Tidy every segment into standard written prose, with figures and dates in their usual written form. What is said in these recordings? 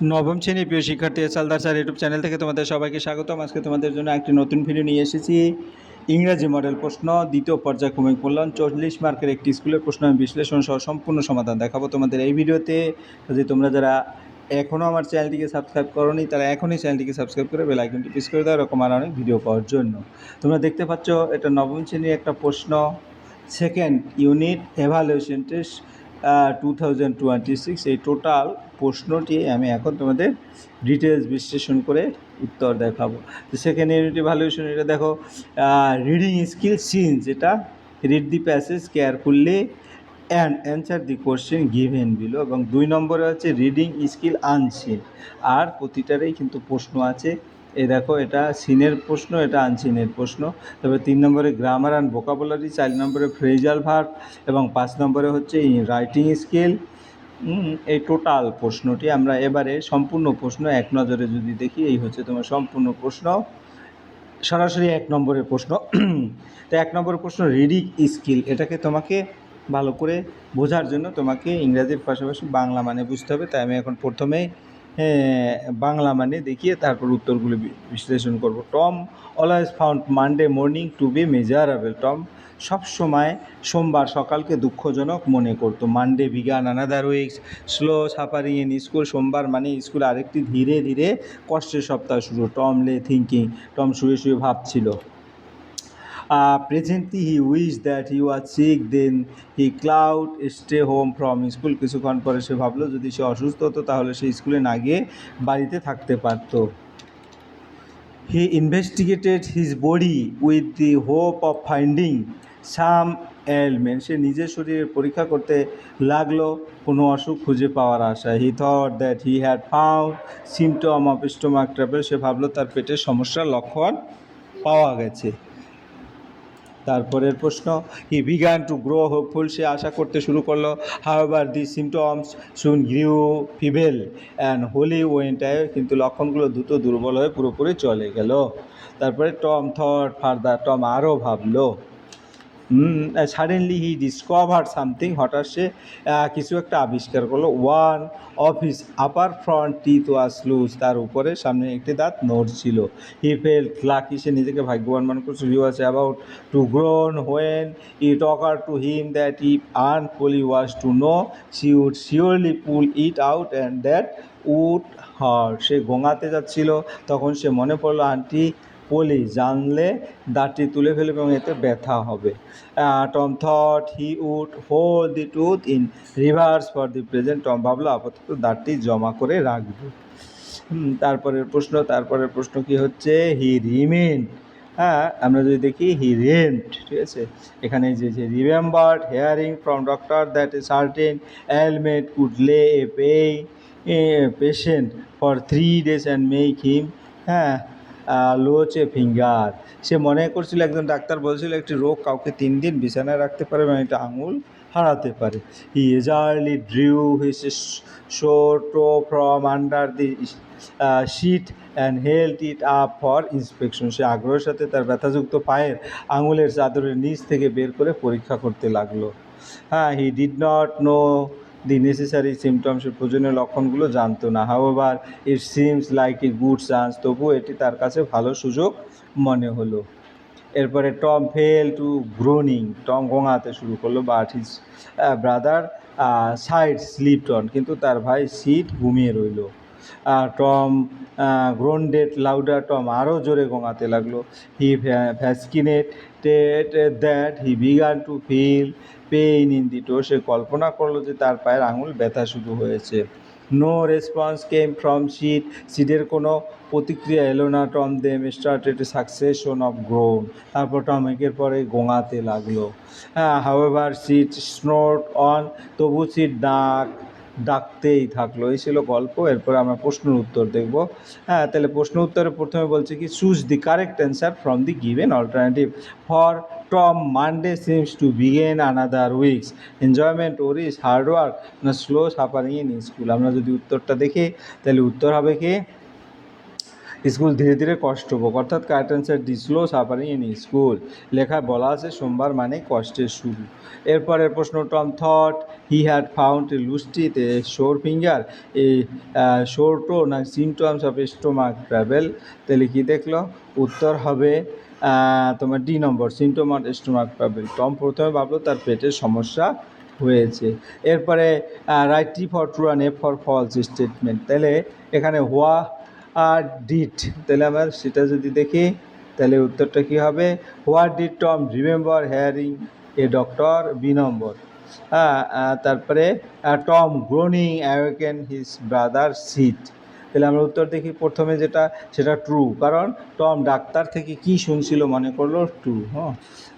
নবম শ্রেণীর প্রিয় শিক্ষার্থী সালদার স্যার ইউটিউব চ্যানেল থেকে তোমাদের সবাইকে স্বাগতম। আজকে তোমাদের জন্য একটি নতুন ভিডিও নিয়ে এসেছি। ইংরাজি মডেল প্রশ্ন দ্বিতীয় পর্যায়ক্রমিক মূল্যায়ন 40 মার্কের একটি স্কুলের প্রশ্ন আমি বিশ্লেষণ সহ সম্পূর্ণ সমাধান দেখাবো তোমাদের এই ভিডিওতে। যে তোমরা যারা এখনও আমার চ্যানেলটিকে সাবস্ক্রাইব করোনি তারা এখনই চ্যানেলটিকে সাবস্ক্রাইব করে বেল আইকনটি প্রেস করে দাও এরকম আর অনেক ভিডিও পাওয়ার জন্য। তোমরা দেখতে পাচ্ছ এটা নবম শ্রেণীর একটা প্রশ্ন, সেকেন্ড ইউনিট এভালুয়েশন টেস্ট 2026। এই টোটাল প্রশ্নটি আমি এখন তোমাদের ডিটেলস বিশ্লেষণ করে উত্তর দেখাবো। তো সেকেন্ড ইউনিট এভালুয়েশন, এটা দেখো রিডিং স্কিল সিনস, এটা read the passage carefully and answer the question given below, এবং 2 নম্বরে হচ্ছে রিডিং স্কিল আনসিন। আর প্রতিটারেই কিন্তু প্রশ্ন আছে। এই দেখো এটা সিনের প্রশ্ন, এটা আনসিনের প্রশ্ন। তবে 3 নম্বরে গ্রামার অ্যান্ড ভোকাবুলারি, 4 নম্বরে ফ্রেজাল ভার্ব এবং 5 নম্বরে হচ্ছে রাইটিং স্কিল। এই টোটাল প্রশ্নটি আমরা এবারে সম্পূর্ণ প্রশ্ন এক নজরে যদি দেখি, এই হচ্ছে তোমার সম্পূর্ণ প্রশ্ন, সরাসরি 1 নম্বরের প্রশ্ন। তো 1 নম্বরের প্রশ্ন রিডিং স্কিল, এটাকে তোমাকে ভালো করে বোঝার জন্য তোমাকে ইংরাজির পাশাপাশি বাংলা মানে বুঝতে হবে। তাই আমি এখন প্রথমেই বাংলা মানে দেখিয়ে তারপর উত্তরগুলো বিশ্লেষণ করব। Tom always found Monday morning to be miserable. Tom সবসময় সোমবার সকালকে দুঃখজনক মনে করতো। Monday began another week's slow suffering in school. সোমবার মানে স্কুল আরেকটি ধীরে ধীরে কষ্টের সপ্তাহ শুরু। টম লে থিঙ্কিং, টম শুয়ে শুয়ে ভাবছিল। Presently he wish that he was sick, then he could stay home from school. কিছুক্ষণ পরে সে ভাবলো যদি সে অসুস্থ হতো তাহলে সে স্কুলে না গিয়ে বাড়িতে থাকতে পারত। He investigated his body with the hope of finding some ailment. সে নিজের শরীরের পরীক্ষা করতে লাগলো কোনো অসুখ খুঁজে পাওয়ার আশায়। He thought that he had found symptom of stomach trouble. সে ভাবলো তার পেটের সমস্যার লক্ষণ পাওয়া গেছে। তারপরের প্রশ্ন, he began to grow hopeful. সে আশা করতে শুরু করলো। However the symptoms soon grew feeble and wholly went away. কিন্তু লক্ষণগুলো দ্রুত দুর্বল হয়ে পুরোপুরি চলে গেল। তারপরে টম থট ফার্দার। টম আরও ভাবলো। Suddenly he discover something. হঠাৎ সে কিছু একটা আবিষ্কার করলো। One of his upper front teeth was loose. তার উপরে সামনে একটি দাঁত নড়ছিল। He felt lucky. সে নিজেকে ভাগ্যবান মনে করছে। He was about to groan when it occurred to him that if Aunt Polly was to know she would surely pull it out and that would hurt. সে গোঙাতে যাচ্ছিল, তখন সে মনে পড়লো আন্টি পলি জানলে দাঁতটি তুলে ফেলবে এবং এতে ব্যথা হবে। Tom thought he would hold the tooth in reverse for the present. Tom ভাবলো আপাতত দাঁতটি জমা করে রাখবে। তারপরের প্রশ্ন কি হচ্ছে, হি রিমেন্ড। আমরা যদি দেখি হি রেন্ট, ঠিক আছে। এখানে যে remembered hearing from doctor that a certain ailment could lay a patient for 3 days and make him lose a finger. সে মনে করছিল, একজন ডাক্তার বলছিল একটি রোগ কাউকে 3 দিন বিছানায় রাখতে পারে এবং একটা আঙুল হারাতে পারে। He eagerly drew his sore toe from under the sheet and held it up for inspection. সে আগ্রহের সাথে তার ব্যথাযুক্ত পায়ের আঙুলের চাদরের নিচ থেকে বের করে পরীক্ষা করতে লাগলো। He did not know the necessary সিমটমসের প্রয়োজনীয় লক্ষণগুলো জানতো না। However it seems like a good chance. তবুও এটি তার কাছে ভালো সুযোগ মনে হলো। এরপরে Tom fell to groaning. Tom গোঙাতে শুরু করলো। But his brother Sid slept on. কিন্তু তার ভাই সিট ঘুমিয়ে রইল। Tom গ্রোন্ডেড louder. টম আরও জোরে গোঙাতে লাগলো। He fascinated that he began to feel pain in the toe. সে কল্পনা করলো যে তার পায়ের আঙুল ব্যথা শুরু হয়েছে। No response came from Sid. সিটের কোনো প্রতিক্রিয়া এলো না। Tom then started succession of groan. তারপর টম একের পরে গোঙাতে লাগলো। However Sid snored on. তবু সিট ডাকতেই থাকলো। এই ছিল গল্প। এরপর আমরা প্রশ্নের উত্তর দেখব। তাহলে প্রশ্ন উত্তরে প্রথমে বলছে কি, choose the correct answer from the given alternative. For Tom Monday seems to begin another week's. Enjoyment worries hard work না স্লো সাফারিং ইন স্কুল। আমরা যদি উত্তরটা দেখি তাহলে উত্তর হবে কি, স্কুল ধীরে ধীরে কষ্টভোগ, অর্থাৎ কার্টেন্সের the slow suffering in school. লেখায় বলা আছে সোমবার মানে কষ্টের শুরু। এরপরের প্রশ্ন, Tom thought he had found a loose teeth a sore finger এ শোর টো না সিমটমস অফ স্টোমাক ট্রাভেল। তাহলে কি দেখলো? উত্তর হবে তোমার D number, symptom of stomach trouble. Tom প্রথমে ভাবলো তার পেটের সমস্যা হয়েছে। এরপরে write T for true and F for false statement. তাহলে এখানে হোয়া আর ডিড, তাহলে আমরা সেটা যদি দেখি তাহলে উত্তরটা কী হবে? What did Tom remember hearing a doctor, B number. তারপরে Tom groaning awaken his brother Sid. তাহলে আমরা উত্তর দেখি প্রথমে যেটা, সেটা ট্রু, কারণ টম ডাক্তার থেকে কি শুনছিল মনে করলো ট্রু। হ্যাঁ,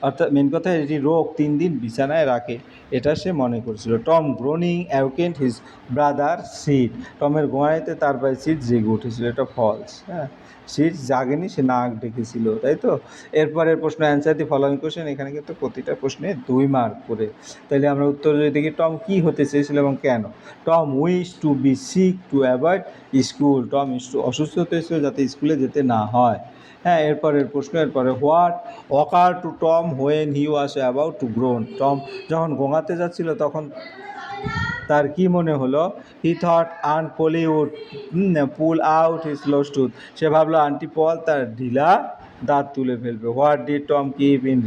অর্থাৎ মেন কথা এটি রোগ 3 দিন বিছানায় রাখে, এটা সে মনে করছিল। Tom groaning awakened his brother Sid, টমের ঘুমাইতে তার ভাই সিট জেগে উঠেছিল, এটা ফলস। হ্যাঁ, সিট জাগেনি, সে নাক ডেকেছিল, তাই তো। এরপরের প্রশ্ন, অ্যান্সার দি ফলোইং কোশ্চেন। এখানে কিন্তু প্রতিটা প্রশ্নে 2 মার্ক করে। তাহলে আমরা উত্তর যদি দেখি, টম কী হতে চেয়েছিল এবং কেন? Tom wish to be sick to avoid school, Tom অসুস্থ হতেছিল যাতে স্কুলে যেতে না হয়। হ্যাঁ, এরপরের প্রশ্ন, এরপরে what occur to Tom when he was about to groan, টম যখন গোঙাতে যাচ্ছিল তখন তার কি মনে হলো? He thought aunt Polly would pull out his lost tooth, সে ভাবলো আন্টি পল তার ঢিলা দাঁত তুলে ফেলবে। What did Tom keep in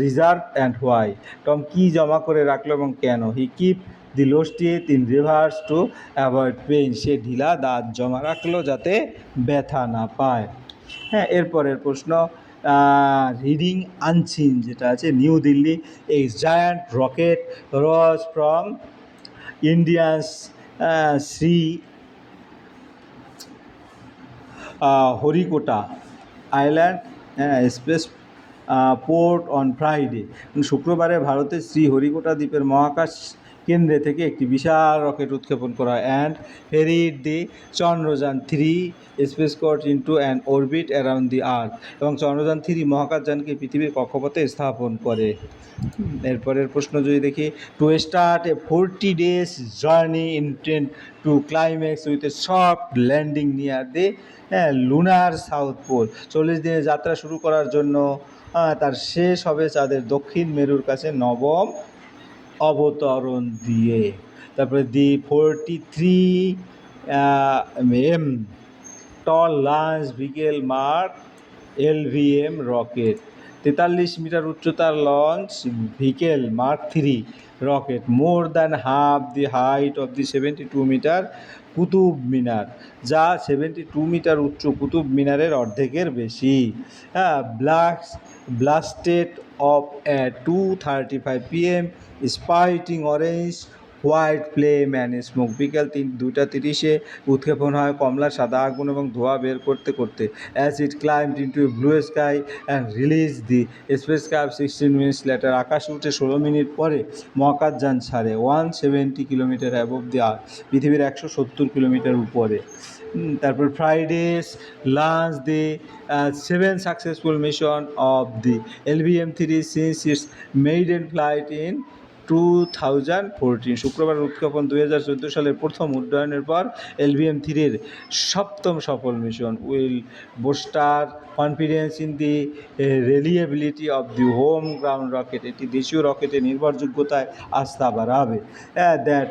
reserve and why, টম কি জমা করে রাখলো এবং কেন? He keep the lost teeth in reverse to avoid pain, সে ঢিলা দাঁত জমা রাখলো যাতে ব্যথা না পায়। হ্যাঁ, এরপরের প্রশ্ন, রিডিং আনসিন যেটা আছে, New Delhi a giant rocket roared from India's Sriharikota island space port on Friday. শুক্রবারে ভারতের শ্রীহরিকোটা দ্বীপের মহাকাশ কেন্দ্রে থেকে একটি বিশাল রকেট উৎক্ষেপণ করা হয়। And ferried the Chandrayaan 3 space craft into an orbit around the earth, এবং চন্দ্রযান 3 মহাকাশযানকে পৃথিবীর কক্ষপথে স্থাপন করে। এরপরের প্রশ্ন যদি দেখি, to start a 40 days journey intend to climax with a soft landing near the lunar south pole, 40 দিনের যাত্রা শুরু করার জন্য তার শেষ হবে চাঁদের দক্ষিণ মেরুর কাছে নবম অবতরণ দিয়ে। তারপরে the 43 m tall launch vehicle mark LVM rocket, 43 metre উচ্চতার launch vehicle mark 3 rocket, more than half the height of the 72 metre Qutub Minar, যা 72 মিটার উচ্চ কুতুব মিনারের অর্ধেকের বেশি। হ্যাঁ, blasted off 2:35 PM spitting orange white flame and smoke, বিকেল 2:30 উৎক্ষেপণ হয় কমলা সাদা আগুন এবং ধোঁয়া বের করতে করতে। As it climbed into blue sky and release the spacecraft 16 minutes later, আকাশে উঠে 16 মিনিট পরে মহাকাশযান ছাড়ে 170 কিলোমিটার অ্যাবভ দি আর্থ, পৃথিবীর 170 কিলোমিটার উপরে। তারপর ফ্রাইডেস launch the 7 successful mission of the LVM-3 since it's maiden flight in 2014, শুক্রবার উৎক্ষেপণ 2014 সালের প্রথম উড্ডয়নের পর LVM-3 সপ্তম সফল mission will bolster confidence in the reliability of the home ground rocket, এটি দেশীয় রকেটের নির্ভরযোগ্যতায় আস্থা বাড়াবে। That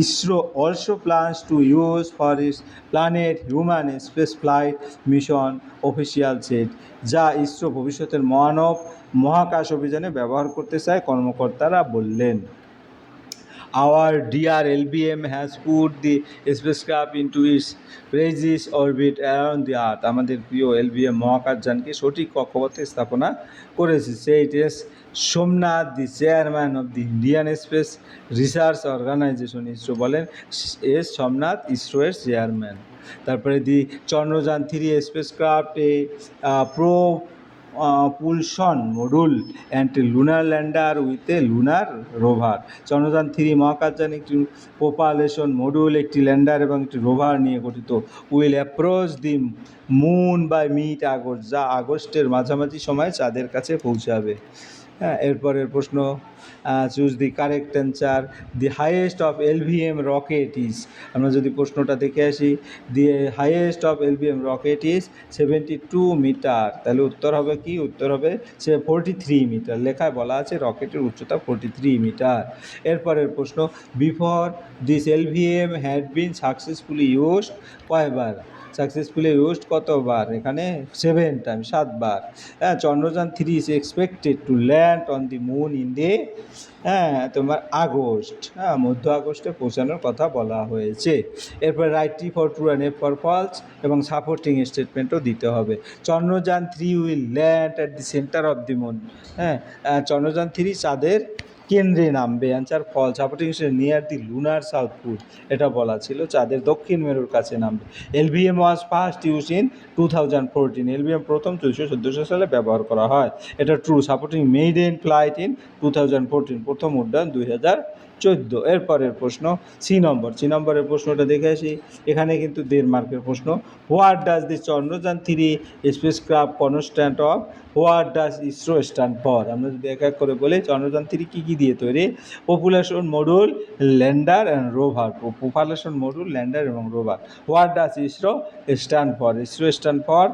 ISRO also plans to use for its planet human space flight mission official set, যা ইসরো ভবিষ্যতের মানব মহাকাশ অভিযানে ব্যবহার করতে চায়, কর্মকর্তারা বললেন। Our dear LBM has put the spacecraft into its precise orbit around the Earth, আমাদের প্রিয় LBM মহাকাশযানকে সঠিক কক্ষপথে স্থাপনা করেছে। Said S Somnath, the chairman of the Indian Space Research Organisation, ISRO বলেন এস সোমনাথ ইসরোয়ের চেয়ারম্যান। তারপরে the Chandrayaan 3 spacecraft a propulsion module and a lunar lander with a lunar rover, Chandrayaan 3 মহাকাশযান একটি প্রোপালেশন মডিউল, একটি ল্যান্ডার এবং একটি রোভার নিয়ে গঠিত। Will approach the moon by mid August, যা আগস্টের মাঝামাঝি সময়ে চাঁদের কাছে পৌঁছাবে। হ্যাঁ, এরপরের প্রশ্ন, choose the correct answer. The highest of LVM rocket is, আমরা যদি প্রশ্নটা দেখে আসি, the highest of LVM rocket is 72 metre. তাহলে উত্তর হবে কি? উত্তর হবে 43 মিটার। লেখায় বলা আছে রকেটের উচ্চতা 43 মিটার। এরপরের প্রশ্ন, before this LVM had been successfully used, কয়বার? সাকসেসফুলি ইউজড কতবার? এখানে 7 টাইম, 7বার। হ্যাঁ, Chandrayaan 3 is expected to land on the moon in the, তোমার আগস্ট, মধ্য আগস্টে পৌঁছানোর কথা বলা হয়েছে। এরপর write T for true and F for false এবং সাপোর্টিং স্টেটমেন্টও দিতে হবে। Chandrayaan 3 will land at the centre of the moon, Chandrayaan 3 চাঁদের কেন্দ্রে নামবে। Answer fall. Supporting near the lunar south pole, এটা বলা ছিল, চাঁদের দক্ষিণ মেরুর কাছে নামবে। LVM was first use in 2014, LVM প্রথম 1400 সালে ব্যবহার করা হয়, এটা true. Supporting maiden flight in 2014, প্রথম উড্ডয়ন 2014। এরপরের প্রশ্ন সি নম্বরের প্রশ্নটা দেখে আসি। এখানে কিন্তু 1.5 মার্কের প্রশ্ন। What does the Chandrayaan 3 spacecraft constant of, what does ISRO stand for? আমরা যদি এক এক করে বলি, চন্দ্রযান 3 কী দিয়ে তৈরি? Propulsion module, lander and rover. Propulsion module, lander এবং rover. What does ISRO stand for? ISRO stand for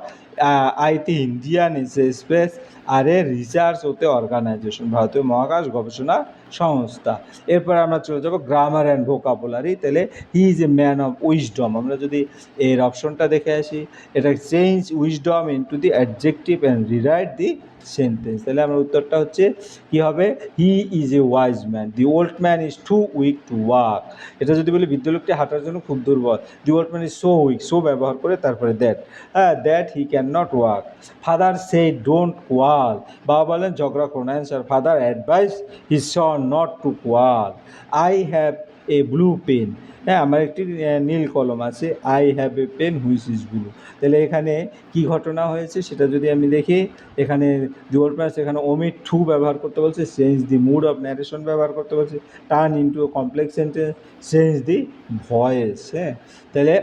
it Indian Space are a Research ওতে অর্গানাইজেশন, ভারতীয় মহাকাশ গবেষণা সংস্থা। এরপর আমরা চলে যাব গ্রামার অ্যান্ড ভোকাবুলারি। তাহলে he is a man of wisdom, আমরা যদি এর অপশনটা দেখে আসি, এটা change wisdom into the adjective and rewrite the sentence. তাহলে আমার উত্তরটা হচ্ছে কী হবে? He is a wise man, the old man is too weak to walk. এটা যদি বলি বৃদ্ধ লোকটি হাঁটার জন্য খুব দুর্বল, the old man is so weak, so ব্যবহার করে তারপরে that he can not walk. Father say don't quarrel, বাবা বলেন ঝগড়া করো না। Answer, father advise his son not to quarrel. I have a blue pen, আমার একটি নীল কলম আছে। I have a pen which is blue. তাহলে এখানে কি ঘটনা হয়েছে সেটা যদি আমি দেখি, এখানে দি ওল্ড ম্যান, এখানে ওমিট টু ব্যবহার করতে বলছে, change the mood of narration ব্যবহার করতে বলছে, turn into a complex sentence, change the voice. তাহলে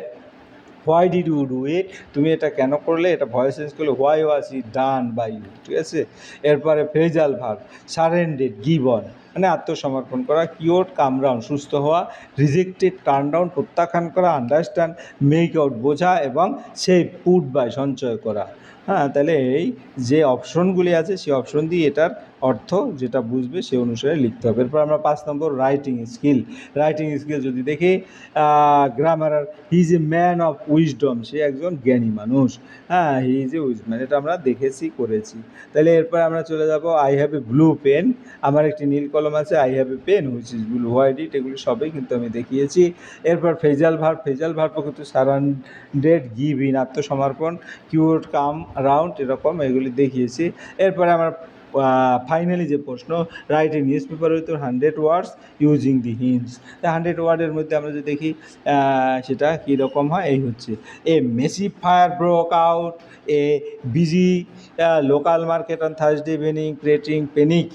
why did you do it, তুমি এটা কেন করলে, এটা ভয়েস চেঞ্জ করলে why was it done by you, ঠিক আছে। এরপরে phrasal verb, surrendered, give on, মানে আত্মসমর্পণ করা, কিওর, কাম ডাউন, সুস্থ হওয়া, রিজেক্টেড, টার্ন ডাউন, প্রত্যাখ্যান করা, আন্ডারস্ট্যান্ড, মেক আউট, বোঝা, এবং সেভ, পুট বাই, সঞ্চয় করা। তাহলে এই যে অপশনগুলি আছে সেই অপশন দিয়ে এটার অর্থ যেটা বুঝবে সে অনুসারে লিখতে হবে। এরপর আমরা 5 number writing skill. Writing skill যদি দেখি, grammar, he is a man of wisdom, সে একজন জ্ঞানী মানুষ। হি ইজ এ উইজম্যান, এটা আমরা দেখেছি, করেছি। তাহলে এরপর আমরা চলে যাব, I have a blue pen, আমার একটি নীল কলম আছে। I have a pen which is blue, white it, এগুলি সবই কিন্তু আমি দেখিয়েছি। এরপর ফ্রেজাল ভার্ব কিন্তু সারাউন্ডেড, গিভ ইন, আত্মসমর্পণ, কিউড, কাম রাউন্ড, এরকম এগুলি দেখিয়েছি। এরপরে আমার ফাইনালি যে প্রশ্ন, write a news paper with 100 words using the hints. 100 ওয়ার্ডের মধ্যে আমরা যদি দেখি সেটা কীরকম হয়, এই হচ্ছে, a massive fire broke out a busy local market on Thursday evening, creating panic,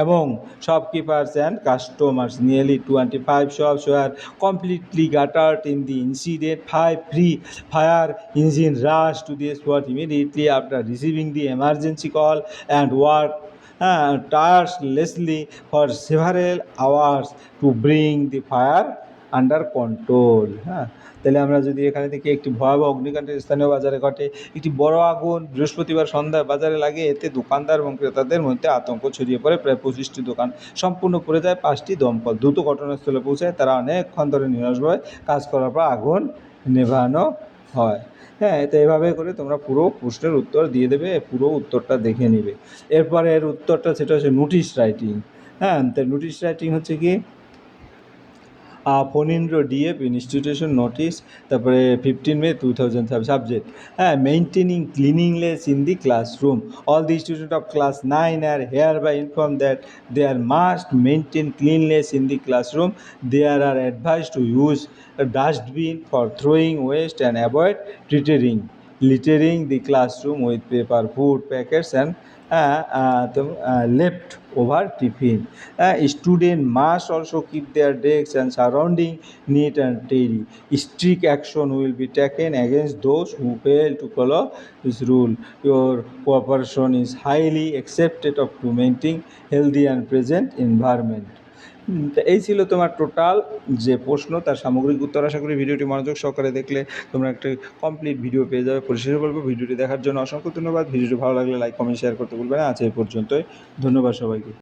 এবং shopkeepers and customers, nearly 25 shops were completely gutted in the incident. 5 fire engine rushed to the spot immediately after receiving the emergency call and worked tirelessly for several hours to bring the fire under control. তাহলে আমরা যদি এখানে দেখি, একটি ভয়াবহ অগ্নিকাণ্ডের স্থানীয় বাজারে ঘটে, একটি বড় আগুন বৃহস্পতিবার সন্ধ্যায় বাজারে লাগে, এতে দোকানদার এবং ক্রেতাদের মধ্যে আতঙ্ক ছড়িয়ে পড়ে, প্রায় 25টি দোকান সম্পূর্ণ পুড়ে যায়, 5টি দমকল দ্রুত ঘটনাস্থলে পৌঁছায়, তারা অনেকক্ষণ ধরে নিরসভাবে কাজ করার পর আগুন নেভানো হয়। তো এভাবে করে তোমরা পুরো প্রশ্নের উত্তর দিয়ে দেবে, পুরো উত্তরটা দেখে নেবে। এরপরে এর উত্তরটা সেটা হচ্ছে নোটিশ রাইটিং। তো নোটিশ রাইটিং হচ্ছে কি, ফণীন্দ্র ডিএফ ইনস্টিটিউশন নোটিশ, তারপরে 15 May 2007, subject maintaining cleanliness in the classroom, all the student of class 9 are hereby inform that they are must maintain cleanness in the classroom, they are advise to use dustbin for throwing waste and avoid littering the classroom with paper, food packets and left over tiffin. Students must also keep their desks and surrounding neat and tidy. Strict action will be taken against those who fail to follow this rule. Your cooperation is highly accepted of to maintain healthy and present environment. তা এই ছিল তোমার total যে প্রশ্ন, তার সামগ্রিক উত্তর। আশা করি ভিডিওটি মনোযোগ সহকারে দেখলে তোমরা একটা কমপ্লিট ভিডিও পেয়ে যাবে। পরিশেষে বলবো, ভিডিওটি দেখার জন্য অসংখ্য ধন্যবাদ। ভিডিওটি ভালো লাগলে লাইক, কমেন্ট, শেয়ার করতে ভুলবে না। আজ এই পর্যন্তই। ধন্যবাদ সবাইকে।